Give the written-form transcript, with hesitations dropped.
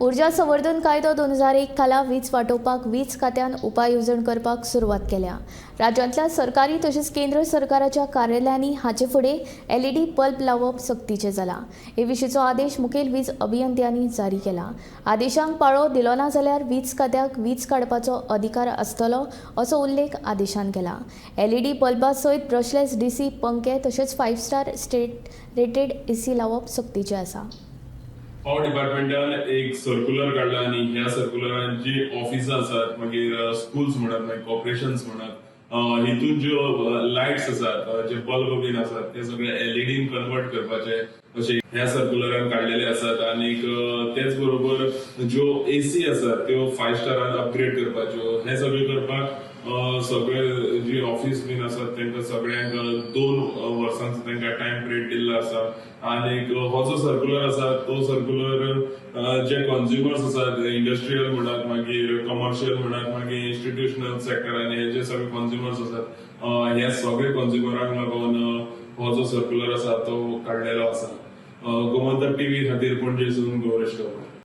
उर्जा संवर्धन कायदो 2001 खाला वीज वांटोवपाक वीज खात्यान उपाय येवजण करपाक सुरवात केल्या। राज्यांतल्या सरकारी तशेंच केंद्र सरकाराच्या कार्यालयांनी हाचे फुडें LED बल्ब लावप सक्तीचें जाला। हे विशींचो आदेश मुखेल वीज अभियंत्यांनी जारी केला। आदेशांक पाळो दिलो ना जाल्यार वीज खात्याक वीज काडपाचो अधिकार आसतलो असो उल्लेख आदेशांत केला। LED बल्बा सयत ब्रशलेस DC पंखे तशेंच 5 स्टार स्टेट रेटेड AC लावप सक्तीचें आसा। पॉवर डिपार्टमेंटान एक सर्क्युलर काढला आणि ह्या सर्क्युलरान जी ऑफिसां आसात मागीर स्कूल्स म्हणत मागीर कॉर्पोरेशन्स म्हणत हितून ज्यो लायट्स आसात जे बल्ब बीन आसात ते सगळे LED कन्वर्ट करपाचे अशें ह्या सर्क्युलरान काडलेले आसात। आणि तेच बरोबर ज्यो AC आसात त्यो 5 स्टारान अपग्रेड करपाच्यो हे सगळे करपाक सगळे जी ऑफिस बीन आसात तांकां सगळ्यांक 2 वर्सांचो तांकां टायम पिरियड दिल्लो आसा। आणि हो जो सर्क्युलर आसा तो सर्क्युलर जे कन्झ्युमर्स आसात इंडस्ट्रियल म्हणत मागीर कमर्शियल म्हणत मागीर इन्स्टिट्यूशनल सेक्टर आनी हे जे सगळे कन्झ्युमर्स आसात ह्या सगळे कन्झ्युमरांक लागून हो जो सर्क्युलर आसा तो काडलेलो आसा। गोमंतक TV खातीर पणजेसून गौरेश गावडे।